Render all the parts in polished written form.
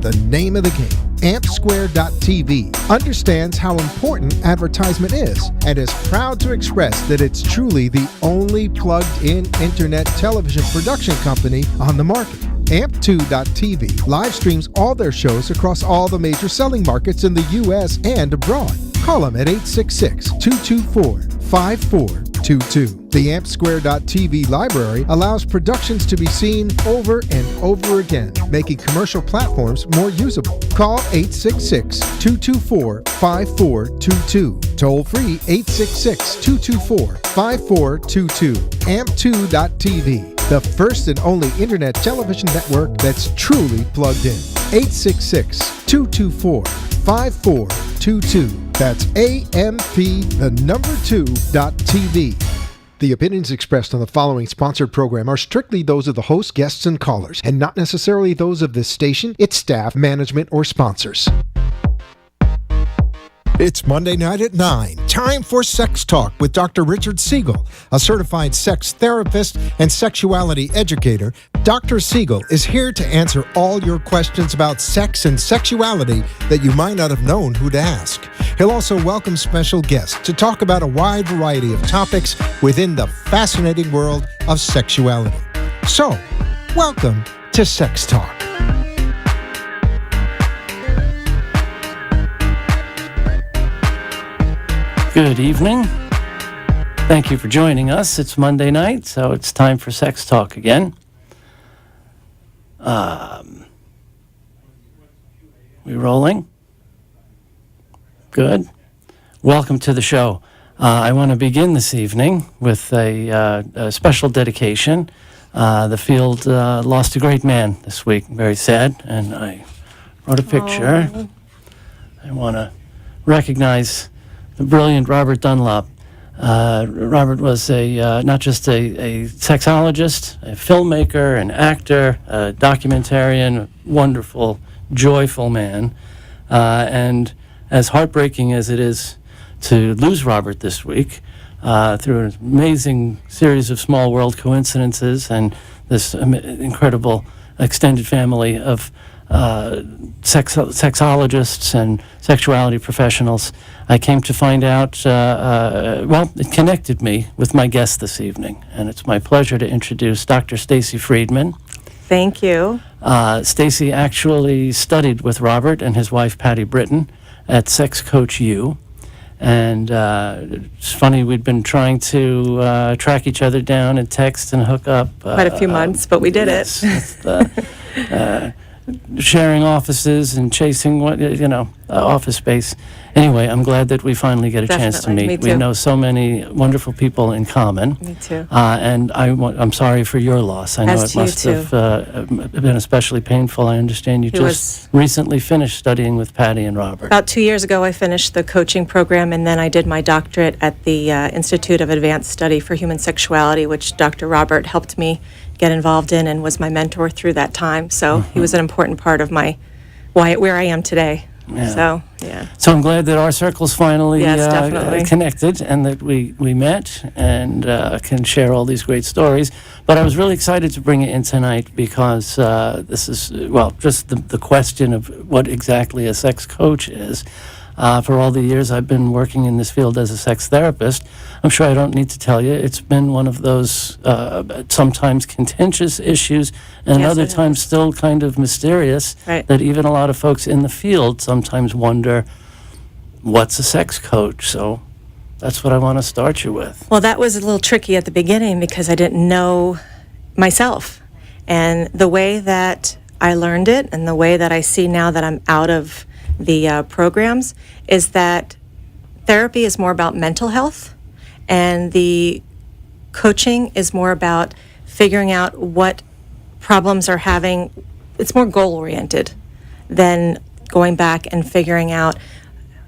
the name of the game. AmpSquare.tv understands how important advertisement is and is proud to express that it's truly the only plugged-in internet television production company on the market. Amp2.tv live streams all their shows across all the major selling markets in the U.S. and abroad. Call them at 866-224-5422. The AmpSquare.tv library allows productions to be seen over and over again, making commercial platforms more usable. Call 866-224-5422. Toll free 866-224-5422. Amp2.tv, the first and only internet television network that's truly plugged in. 866-224-5422. That's AMP2.TV. The opinions expressed on the following sponsored program are strictly those of the host, guests, and callers, and not necessarily those of this station, its staff, management, or sponsors. It's Monday night at 9. Time for Sex Talk with Dr. Richard Siegel, a certified sex therapist and sexuality educator. Dr. Siegel is here to answer all your questions about sex and sexuality that you might not have known who to ask. He'll also welcome special guests to talk about a wide variety of topics within the fascinating world of sexuality. So, welcome to Sex Talk. Good evening. Thank you for joining us. It's Monday night, so it's time for Sex Talk again. We rolling? Good. Welcome to the show. I want to begin this evening with a special dedication. The field lost a great man this week. Very sad, and I wrote a picture. Oh. I want to recognize the brilliant Robert Dunlop. Robert was not just a sexologist, a filmmaker, an actor, a documentarian, wonderful, joyful man. And as heartbreaking as it is to lose Robert this week, through an amazing series of small world coincidences and this incredible extended family of sexologists and sexuality professionals, I came to find out, it connected me with my guest this evening. And it's my pleasure to introduce Dr. Stacy Friedman. Thank you. Stacy actually studied with Robert and his wife, Patty Britton, at Sex Coach U. And it's funny, we'd been trying to track each other down and text and hook up. Quite a few months, but we did it. Sharing offices and chasing office space. Anyway, I'm glad that we finally get a chance to meet. We know so many wonderful people in common. Me too. And I'm sorry for your loss. I know it must have been especially painful. I understand you just recently finished studying with Patty and Robert. About 2 years ago, I finished the coaching program, and then I did my doctorate at the Institute of Advanced Study for Human Sexuality, which Dr. Robert helped me get involved in and was my mentor through that time. So he was an important part of where I am today. Yeah. So I'm glad that our circles finally connected and that we met and can share all these great stories. But I was really excited to bring it in tonight because this is, just the question of what exactly a sex coach is. For all the years I've been working in this field as a sex therapist, I'm sure I don't need to tell you, it's been one of those sometimes contentious issues and other times still kind of mysterious, that even a lot of folks in the field sometimes wonder, what's a sex coach? So that's what I want to start you with. Well, that was a little tricky at the beginning because I didn't know myself. And the way that I learned it and the way that I see now that I'm out of the programs is that therapy is more about mental health and the coaching is more about figuring out what problems are having. It's more goal-oriented than going back and figuring out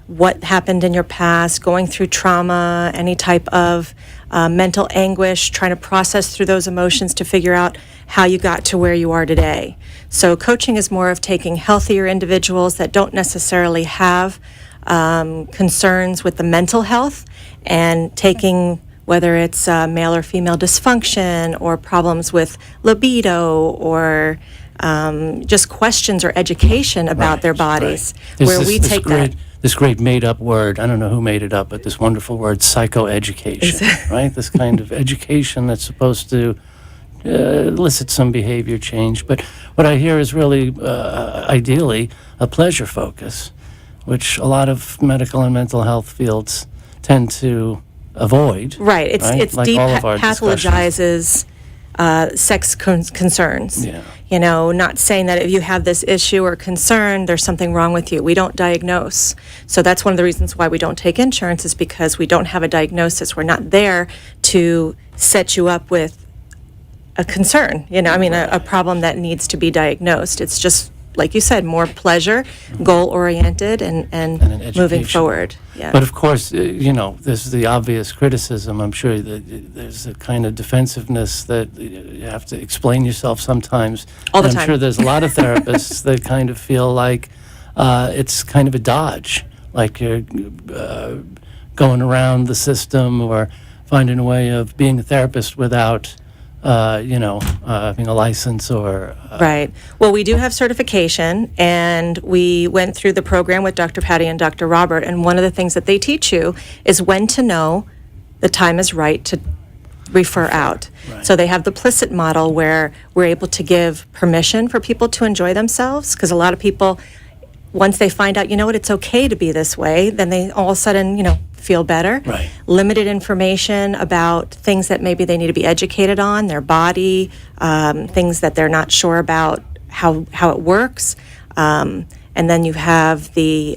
what happened in your past, going through trauma, any type of mental anguish, trying to process through those emotions to figure out how you got to where you are today. So coaching is more of taking healthier individuals that don't necessarily have concerns with the mental health and taking, whether it's male or female dysfunction or problems with libido or just questions or education about their bodies, where we take that. This great made-up word, I don't know who made it up, but this wonderful word, psychoeducation, right? This kind of education that's supposed to elicit some behavior change. But what I hear is really, ideally, a pleasure focus, which a lot of medical and mental health fields tend to avoid. Right. It's like all of our depathologizes sex concerns. Yeah. You know, not saying that if you have this issue or concern, there's something wrong with you. We don't diagnose. So that's one of the reasons why we don't take insurance, is because we don't have a diagnosis. We're not there to set you up with a concern, a problem that needs to be diagnosed. It's just, like you said, more pleasure, goal-oriented, and an moving education. forward. Yeah. But of course, there's the obvious criticism. I'm sure that there's a kind of defensiveness that you have to explain yourself sometimes. All the And I'm time. sure there's a lot of therapists that kind of feel like it's kind of a dodge, like you're going around the system or finding a way of being a therapist without having a license or... Right. Well, we do have certification, and we went through the program with Dr. Patty and Dr. Robert, and one of the things that they teach you is when to know the time is right to refer out. Right. So they have the implicit model where we're able to give permission for people to enjoy themselves, because a lot of people, once they find out, it's okay to be this way, then they all of a sudden, feel better. Right. Limited information about things that maybe they need to be educated on, their body, things that they're not sure about how it works. And then you have the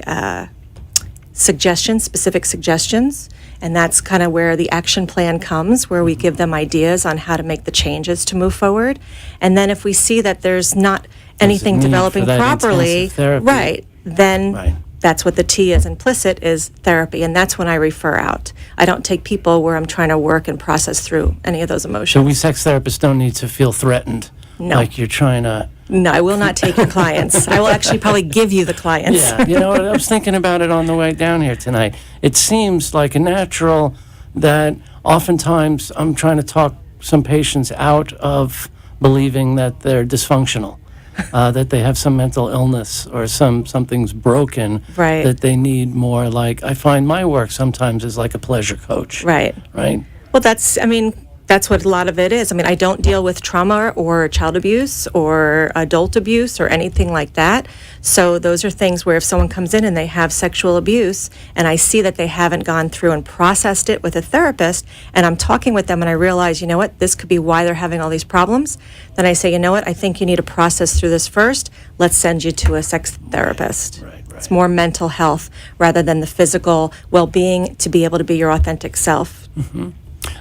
specific suggestions, and that's kind of where the action plan comes, where we give them ideas on how to make the changes to move forward. And then if we see that there's not anything need developing for that properly, intensive therapy. right, then Right. that's what the T is implicit, is therapy, and that's when I refer out. I don't take people where I'm trying to work and process through any of those So emotions. we sex therapists don't need to feel threatened, No. like you're trying to... No, I will not take your clients. I will actually probably give you the clients. Yeah, you know what? I was thinking about it on the way down here tonight. It seems like a natural that oftentimes I'm trying to talk some patients out of believing that they're dysfunctional, that they have some mental illness or something's broken, Right. that they need more. Like, I find my work sometimes is like a pleasure coach. Right. Right? Well, that's what a lot of it is. I don't deal with trauma or child abuse or adult abuse or anything like that. So those are things where if someone comes in and they have sexual abuse, and I see that they haven't gone through and processed it with a therapist, and I'm talking with them and I realize, this could be why they're having all these problems, then I say, I think you need to process through this first. Let's send you to a sex therapist. Right. It's more mental health rather than the physical well-being, to be able to be your authentic self.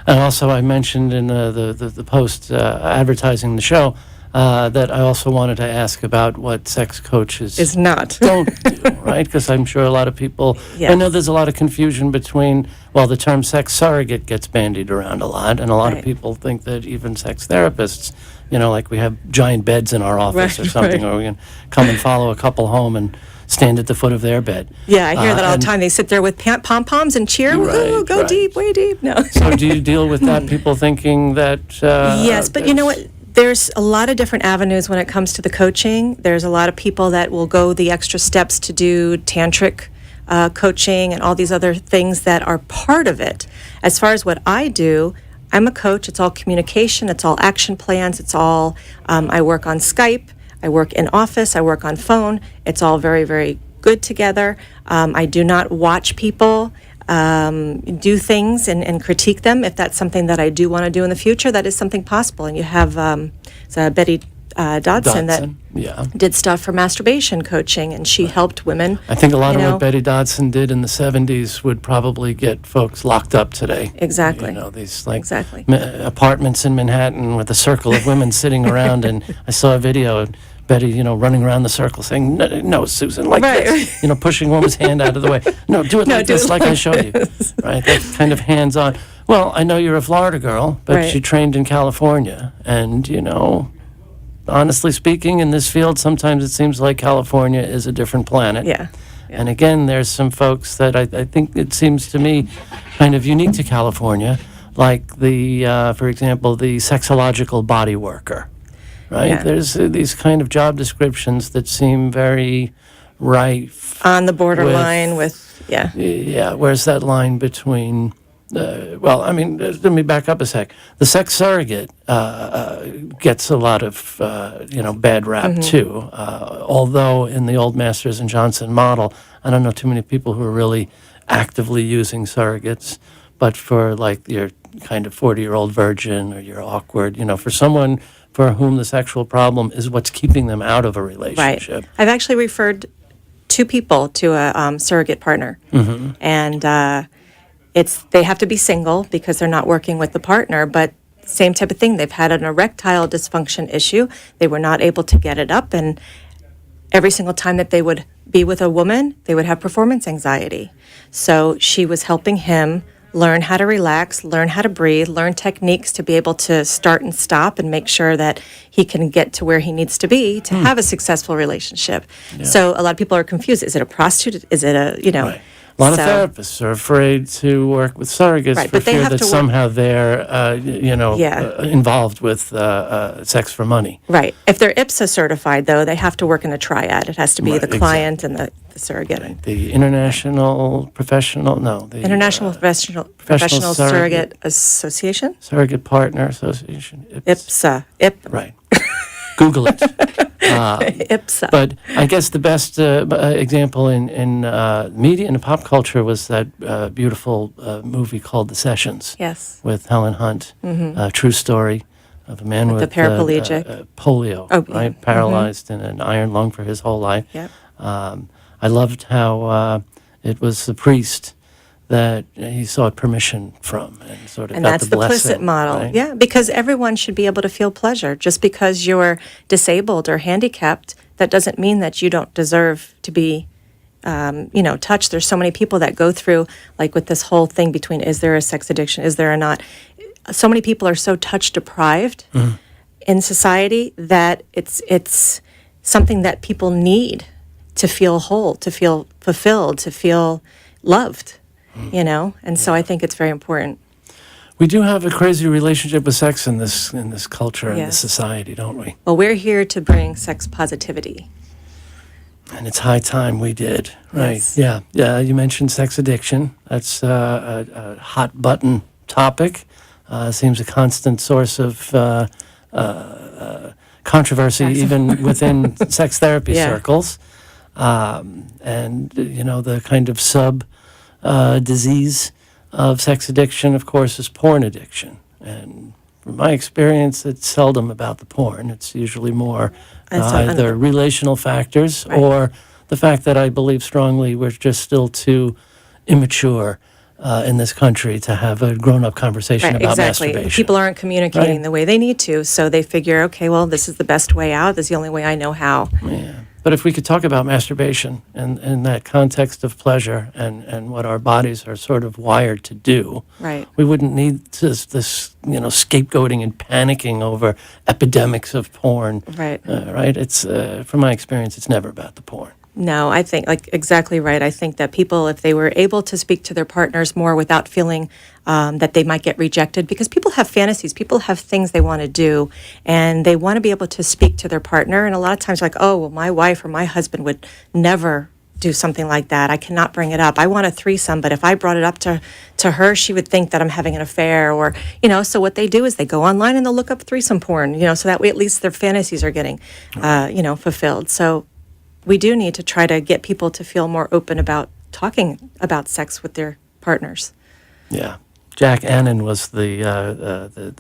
And also, I mentioned in the post advertising the show that I also wanted to ask about what sex coaches Is not. don't do, right? Because I'm sure a lot of people, I know Yes. there's a lot of confusion between, the term sex surrogate gets bandied around a lot, and a lot of Right. people think that even sex therapists, like we have giant beds in our office or Right, something, right. or we can come and follow a couple home and stand at the foot of their bed. Yeah, I hear that all and the time. They sit there with pom-poms and cheer. Woo, Right, go right. deep, way deep. No. So do you deal with that, people thinking that... Yes, but you know what? There's a lot of different avenues when it comes to the coaching. There's a lot of people that will go the extra steps to do tantric coaching and all these other things that are part of it. As far as what I do, I'm a coach. It's all communication. It's all action plans. It's all, I work on Skype. I work in office. I work on phone. It's all very, very good together. I do not watch people do things and critique them. If that's something that I do want to do in the future, that is something possible. And you have Betty Dodson that yeah. did stuff for masturbation coaching, and she helped women. I think a lot of you know. what Betty Dodson did in the 70s would probably get folks locked up today. Exactly. These Exactly. apartments in Manhattan with a circle of women sitting around, and I saw a video of Betty, running around the circle saying, no, Susan, like Right. this, pushing a woman's hand out of the way. No, do it like do this, it like I like showed you. Right, that kind of hands-on. Well, I know you're a Florida girl, but Right. you trained in California, and, honestly speaking, in this field, sometimes it seems like California is a different planet. Yeah. And again, there's some folks that I think it seems to me kind of unique to California, like for example, the sexological body worker. right? Yeah. There's these kind of job descriptions that seem very rife. On the borderline with yeah. Yeah, where's that line between... let me back up a sec. The sex surrogate gets a lot of, bad rap too. Although in the old Masters and Johnson model, I don't know too many people who are really actively using surrogates. But for like your kind of 40-year-old virgin or you're awkward, for someone for whom the sexual problem is what's keeping them out of a relationship. Right. I've actually referred 2 people to a surrogate partner. And they have to be single because they're not working with the partner, but same type of thing. They've had an erectile dysfunction issue. They were not able to get it up, and every single time that they would be with a woman, they would have performance anxiety. So she was helping him learn how to relax, learn how to breathe, learn techniques to be able to start and stop and make sure that he can get to where he needs to be to have a successful relationship. Yeah. So a lot of people are confused. Is it a prostitute? Is it a, Right. A lot of therapists are afraid to work with surrogates Right, for but they fear have that to work- somehow they're, Yeah. involved with sex for money. Right. If they're IPSA certified, though, they have to work in a triad. It has to be Right, the client and the surrogate. The International Professional, no, the International Professional Surrogate Association? Surrogate Partner Association. IPSA. Right. Google it. IPSA. But I guess the best example in media and pop culture was that beautiful movie called The Sessions. Yes. With Helen Hunt. True story of a man with the paraplegic. polio, Oh, yeah. right? Paralyzed and an iron lung for his whole life. Yep. I loved how it was the priest that he sought permission from and sort of And got that's the the blessing. implicit model. Right? Yeah, because everyone should be able to feel pleasure. Just because you're disabled or handicapped, that doesn't mean that you don't deserve to be, touched. There's so many people that go through, like with this whole thing between is there a sex addiction, is there or not. So many people are so touch deprived in society that it's something that people need to feel whole, to feel fulfilled, to feel loved. And so I think it's very important. We do have a crazy relationship with sex in this culture and this Yes. society, don't we? Well, we're here to bring sex positivity. And it's high time we did, right? Yes. Yeah. You mentioned sex addiction. That's a hot button topic. Seems a constant source of controversy, even within sex therapy circles. And the kind of disease of sex addiction, of course, is porn addiction. And from my experience, it's seldom about the porn. It's usually more either relational factors or the fact that I believe strongly we're just still too immature in this country to have a grown-up conversation about masturbation. People aren't communicating the way they need to, so they figure, okay, well, this is the best way out. This is the only way I know how. Yeah. But if we could talk about masturbation and in that context of pleasure and what our bodies are sort of wired to do, Right. we wouldn't need this scapegoating and panicking over epidemics of porn. Right. Right? It's from my experience, it's never about the porn. No, I think exactly right. I think that people, if they were able to speak to their partners more without feeling that they might get rejected, because people have fantasies, people have things they want to do, and they want to be able to speak to their partner. And a lot of times, like, oh, well, my wife or my husband would never do something like that. I cannot bring it up. I want a threesome, but if I brought it up to her, she would think that I'm having an affair, or so what they do is they go online and they'll look up threesome porn, so that way at least their fantasies are getting, fulfilled. So we do need to try to get people to feel more open about talking about sex with their partners. Yeah. Jack Annan was the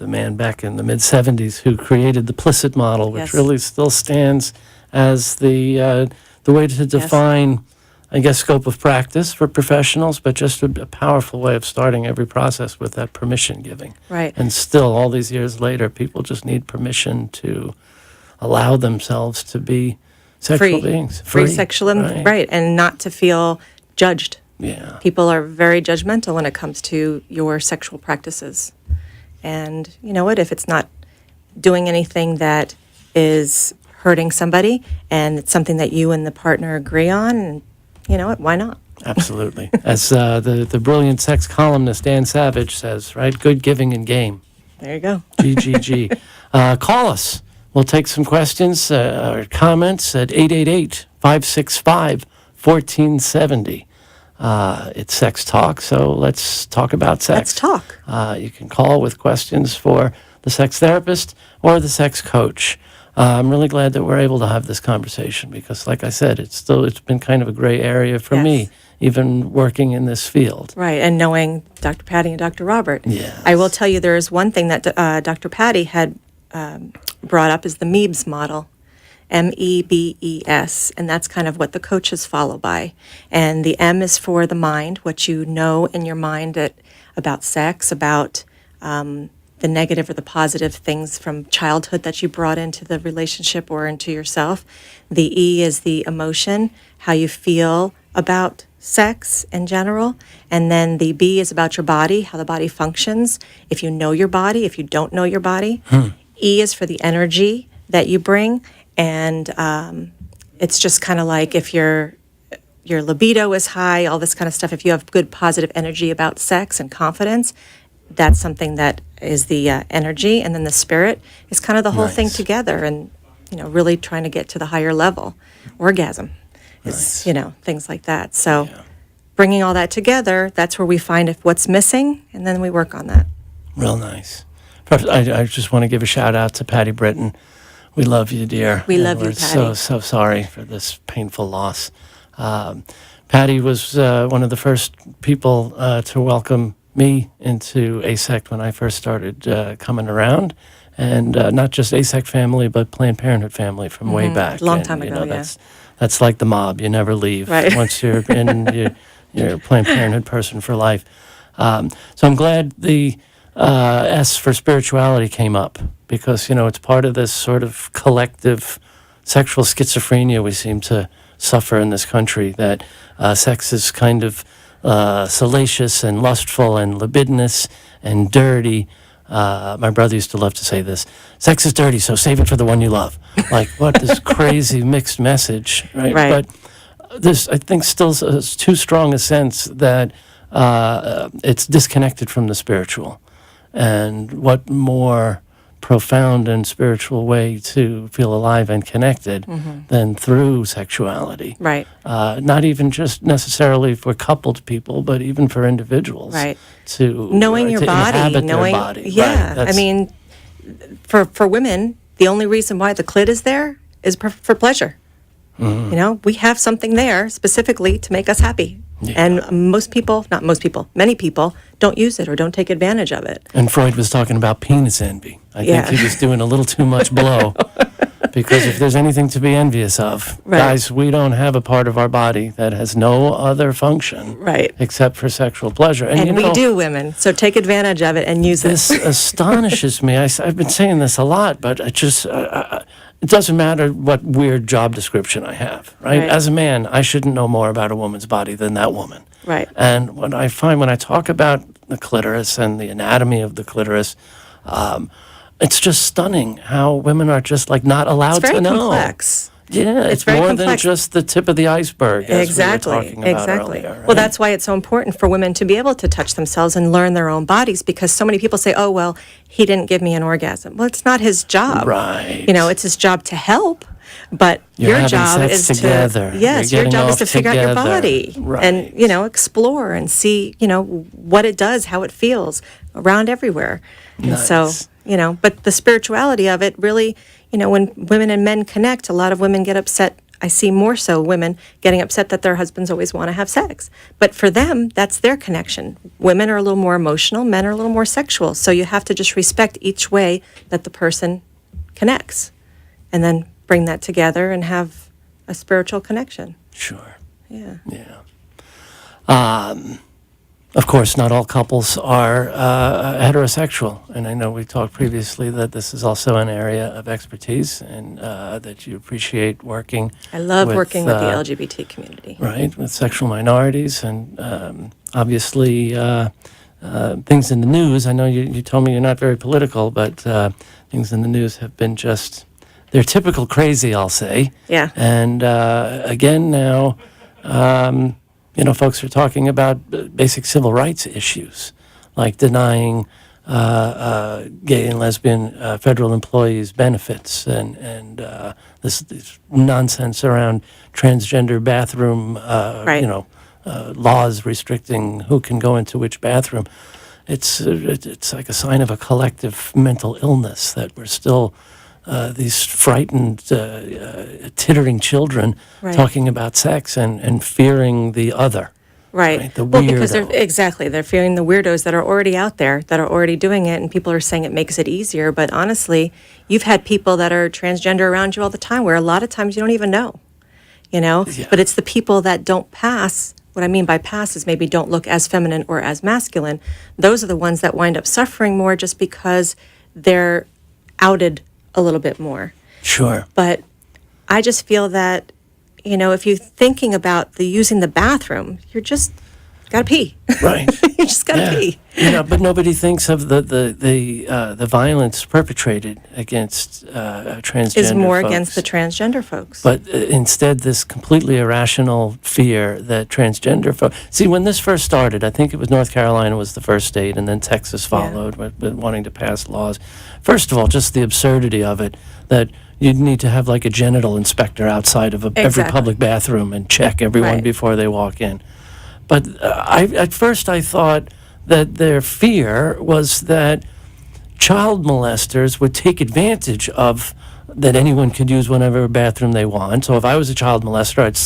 man back in the mid-'70s who created the Plicit model, which Yes. really still stands as the way to define, I guess, scope of practice for professionals, but just a powerful way of starting every process with that permission giving. Right. And still, all these years later, people just need permission to allow themselves to be sexual beings. Free sexual, right, and not to feel judged. Yeah. People are very judgmental when it comes to your sexual practices. And you know what? If it's not doing anything that is hurting somebody and it's something that you and the partner agree on, and you know what? Why not? Absolutely. As the brilliant sex columnist Dan Savage says, right? Good giving and game. There you go. GGG. Call us. we'll take some questions or comments at 888-565-1470. It's Sex Talk, so let's talk about sex. Let's talk. You can call with questions for the sex therapist or the sex coach. I'm really glad that we're able to have this conversation because, like I said, it's been kind of a gray area for me, even working in this field. Right, and knowing Dr. Patty and Dr. Robert. Yes. I will tell you there is one thing that Dr. Patty had brought up is the MEBS model. MEBES, and that's kind of what the coaches follow by. And the M is for the mind, what you know in your mind about sex, about the negative or the positive things from childhood that you brought into the relationship or into yourself. The E is the emotion, how you feel about sex in general. And then the B is about your body, how the body functions, if you know your body, if you don't know your body. E is for the energy that you bring. And it's just kind of like if your libido is high, all this kind of stuff, if you have good positive energy about sex and confidence, that's something that is the energy. And then the spirit is kind of the whole thing together and, really trying to get to the higher level. Orgasm is, things like that. So bringing all that together, that's where we find if what's missing, and then we work on that. Real nice. First, I just want to give a shout out to Patty Britton. We love you, dear. We love you, We're Patty. so sorry for this painful loss. Patty was one of the first people to welcome me into ASECT when I first started coming around. And not just ASECT family, but Planned Parenthood family from way back. Long time ago, That's like the mob. You never leave. Right. Once you're in, you're a Planned Parenthood person for life. So I'm glad the S for spirituality came up because, it's part of this sort of collective sexual schizophrenia we seem to suffer in this country, that sex is kind of salacious and lustful and libidinous and dirty. My brother used to love to say this: sex is dirty, so save it for the one you love. Like, what this crazy mixed message, right? But this, I think, still is too strong a sense that it's disconnected from the spiritual. And what more profound and spiritual way to feel alive and connected than through sexuality. Right. Not even just necessarily for coupled people, but even for individuals. Right. To knowing your to body, inhabit knowing, their body. yeah. Right. I mean, for women, the only reason why the clit is there is for pleasure. We have something there specifically to make us happy. Yeah. And many people don't use it or don't take advantage of it. And Freud was talking about penis envy. I think he was doing a little too much blow. Because if there's anything to be envious of, guys, we don't have a part of our body that has no other function except for sexual pleasure. And we do, women. So take advantage of it and use this. This astonishes me. I've been saying this a lot, but it just... it doesn't matter what weird job description I have, right? As a man, I shouldn't know more about a woman's body than that woman. Right. And what I find when I talk about the clitoris and the anatomy of the clitoris, it's just stunning how women are just like not allowed to know. It's very complex. Yeah, it's very more complex. than just the tip of the iceberg, as exactly. we were talking about earlier. Right? Well, that's why it's so important for women to be able to touch themselves and learn their own bodies, because so many people say, oh, well, he didn't give me an orgasm. Well, it's not his job. Right. It's his job to help, but your job is together. Your job is to figure out your body and, explore and see, what it does, how it feels around everywhere. And so, but the spirituality of it really, when women and men connect, a lot of women get upset. I see more so women getting upset that their husbands always want to have sex. But for them, that's their connection. Women are a little more emotional, men are a little more sexual. So you have to just respect each way that the person connects and then bring that together and have a spiritual connection. Sure. Yeah. Of course, not all couples are heterosexual, and I know we talked previously that this is also an area of expertise, and that you appreciate working. I love working with the LGBT community. Right, with sexual minorities, and obviously things in the news. I know you told me you're not very political, but things in the news have been they're typical crazy, I'll say. Yeah. And again now... folks are talking about basic civil rights issues, like denying gay and lesbian federal employees' benefits and this nonsense around transgender bathroom, Right. laws restricting who can go into which bathroom. It's like a sign of a collective mental illness that we're still these frightened, tittering children Right. talking about sex and fearing the other. Right. The Well, because weirdo. they're fearing the weirdos that are already out there, that are already doing it, and people are saying it makes it easier. But honestly, you've had people that are transgender around you all the time, where a lot of times you don't even know, Yeah. But it's the people that don't pass. What I mean by pass is maybe don't look as feminine or as masculine. Those are the ones that wind up suffering more just because they're outed a little bit more. Sure. But I just feel that, if you're thinking about using the bathroom, you're just gotta pee. Right. You just gotta pee. But nobody thinks of the violence perpetrated against transgender Is more folks. against the transgender folks. But instead, this completely irrational fear that transgender folks... See, when this first started, I think it was North Carolina was the first state, and then Texas followed with wanting to pass laws. First of all, just the absurdity of it, that you'd need to have like a genital inspector outside of every Exactly. public bathroom and check everyone Right. before they walk in. But at first I thought that their fear was that child molesters would take advantage of that anyone could use whatever bathroom they want. So if I was a child molester, I'd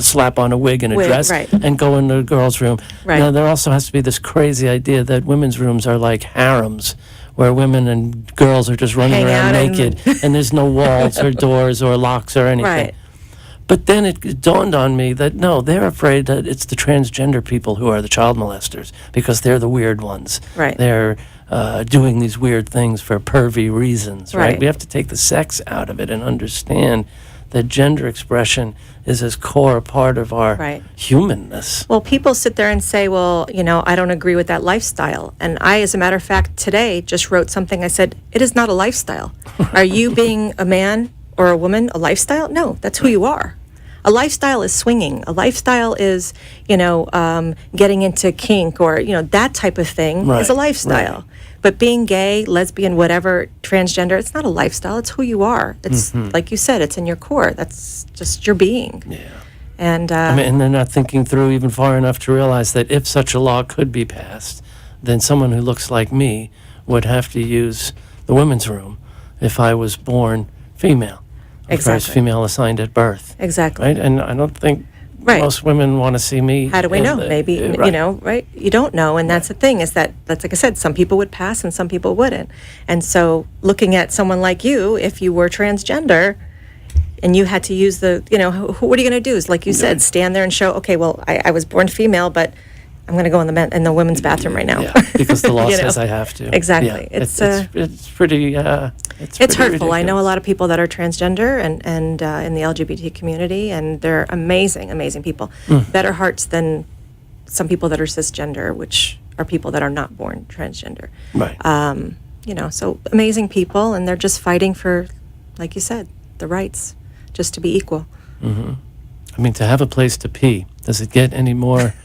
slap on a wig and a Wig, dress right. and go into a girl's room. Right. Now, there also has to be this crazy idea that women's rooms are like harems, where women and girls are just running Hang around out and- naked, and there's no walls or doors or locks or anything. Right. But then it dawned on me that no, they're afraid that it's the transgender people who are the child molesters because they're the weird ones. Right. They're doing these weird things for pervy reasons, right? Right. We have to take the sex out of it and understand that gender expression is as core a part of our Right. humanness. Well, people sit there and say, well, I don't agree with that lifestyle. And I, as a matter of fact, today just wrote something. I said, it is not a lifestyle. Are you being a man or a woman a lifestyle? No, that's who you are. A lifestyle is swinging. A lifestyle is, getting into kink or, that type of thing Right, is a lifstyle. right. But being gay, lesbian, whatever, transgender, it's not a lifestyle. It's who you are. It's, like you said, it's in your core. That's just your being. Yeah. And, And they're not thinking through even far enough to realize that if such a law could be passed, then someone who looks like me would have to use the women's room if I was born female. If I was Exactly. female assigned at birth. exactly. Right? And I don't think Right. most women want to see me. How do we in know? the- Maybe, right. right? You don't know. And that's the thing is that's like I said, some people would pass and some people wouldn't. And so looking at someone like you, if you were transgender and you had to use what are you going to do? Is like you said, stand there and show, okay, well, I was born female, but I'm going to go in the women's bathroom right now. Yeah, because the law You know? says I have to. Exactly. Yeah, It's, it's pretty. It's pretty hurtful. I know a ridiculous. lot of people that are transgender and in the LGBT community, and they're amazing, amazing people. Better hearts than some people that are cisgender, which are people that are not born transgender. Right. So amazing people, and they're just fighting for, like you said, the rights, just to be equal. I mean, to have a place to pee, does it get any more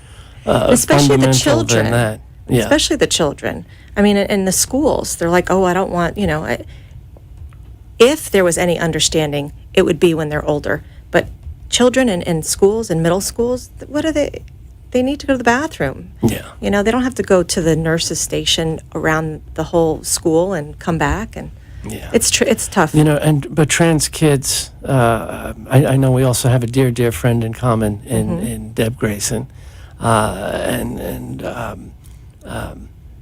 Especially the fundamental children. than that? Yeah. Especially the children. I mean, in the schools, they're like, oh, I don't want, if there was any understanding, it would be when they're older. But children in schools, in middle schools, what are they? They need to go to the bathroom. Yeah. They don't have to go to the nurse's station around the whole school and come back. And Yeah. it's tough. But trans kids, I know we also have a dear friend in common in Deb Grayson,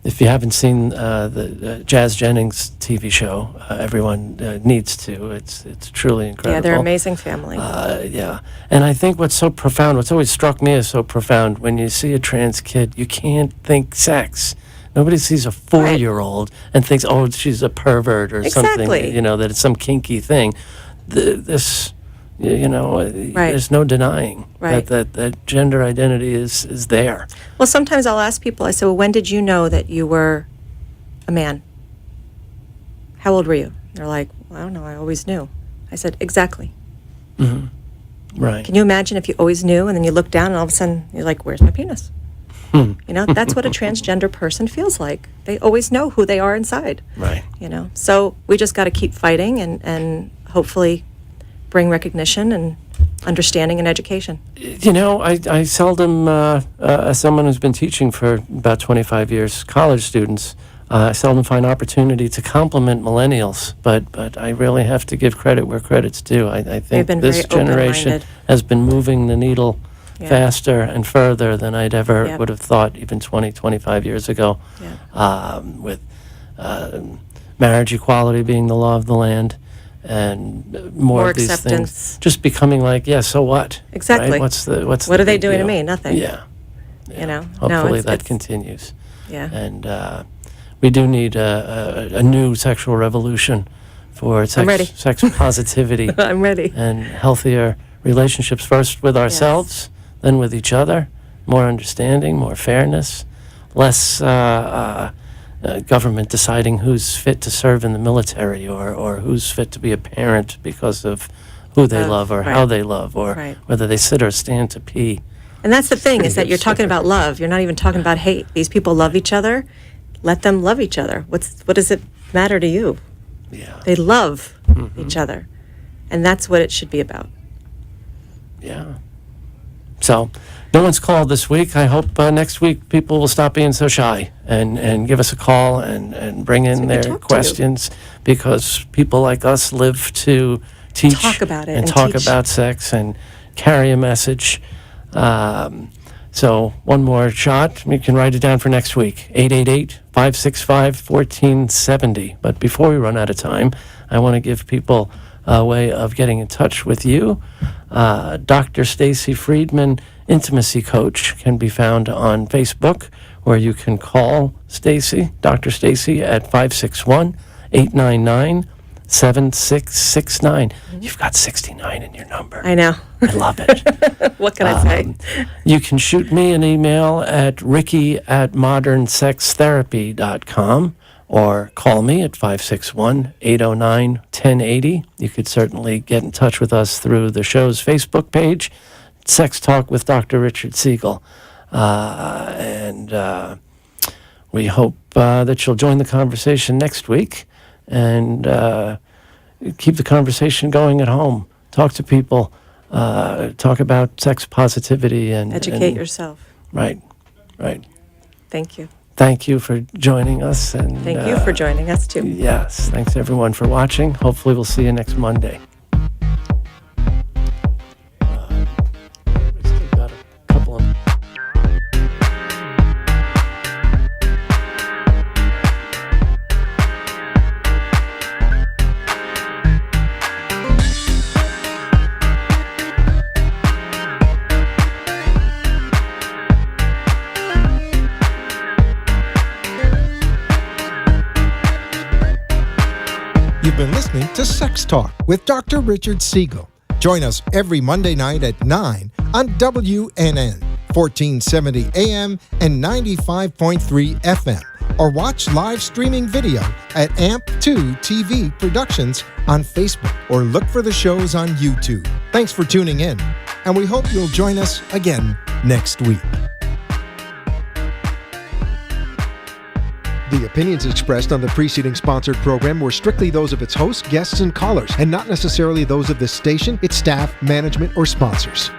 if you haven't seen the Jazz Jennings TV show, everyone needs to. It's truly incredible. Yeah, they're an amazing family. Yeah, and I think what's so profound, what's always struck me as so profound, when you see a trans kid, you can't think sex. Nobody sees a 4-year-old and thinks, oh, she's a pervert or something, Exactly. that it's some kinky thing. There's no denying Right. that gender identity is there. Well, sometimes I'll ask people, I say, well, when did you know that you were a man? How old were you? They're like, well, I don't know, I always knew. I said, exactly. Right. Can you imagine if you always knew and then you look down and all of a sudden you're like, where's my penis? That's what a transgender person feels like. They always know who they are inside. Right. So we just got to keep fighting and hopefully bring recognition and understanding and education. I seldom, as someone who's been teaching for about 25 years, college students, I seldom find opportunity to compliment millennials, but I really have to give credit where credit's due. I think this generation has been moving the needle faster and further than I'd ever would have thought even 20, 25 years ago, with marriage equality being the law of the land. And more of these acceptance. Things just becoming like, so what? Exactly. Right? What are they doing to me? Nothing. Yeah. No, Hopefully that continues. Yeah. And we do need a new sexual revolution for sex positivity. I'm ready. And healthier relationships, first with ourselves, then with each other. More understanding, more fairness, less government deciding who's fit to serve in the military or who's fit to be a parent because of who they love or how they love or whether they sit or stand to pee. And that's the thing, is that you're talking about love. You're not even talking about hate. These people love each other. Let them love each other. What does it matter to you? Yeah. They love each other. And that's what it should be about. Yeah. So, no one's called this week. I hope next week people will stop being so shy and give us a call and bring in their questions, because people like us live to teach, talk about it, and talk about sex and carry a message. So one more shot. You can write it down for next week, 888-565-1470. But before we run out of time, I want to give people a way of getting in touch with you. Dr. Stacy Friedman, Intimacy Coach, can be found on Facebook, or you can call Stacy, Dr. Stacy, at 561-899-7669. You've got 69 in your number. I know. I love it. What can I say? You can shoot me an email at ricky@modernsextherapy.com or call me at 561-809-1080. You could certainly get in touch with us through the show's Facebook page, Sex Talk with Dr. Richard Siegel. And we hope that you'll join the conversation next week and keep the conversation going at home. Talk to people. Talk about sex positivity and educate yourself. Right. Thank you. Thank you for joining us. And thank you for joining us too. Yes. Thanks everyone for watching. Hopefully we'll see you next Monday. We still got a couple of... You've been listening to Sex Talk with Dr. Richard Siegel. Join us every Monday night at 9 on WNN, 1470 AM and 95.3 FM. Or watch live streaming video at AMP2 TV Productions on Facebook, or look for the shows on YouTube. Thanks for tuning in, and we hope you'll join us again next week. The opinions expressed on the preceding sponsored program were strictly those of its hosts, guests, and callers, and not necessarily those of the station, its staff, management, or sponsors.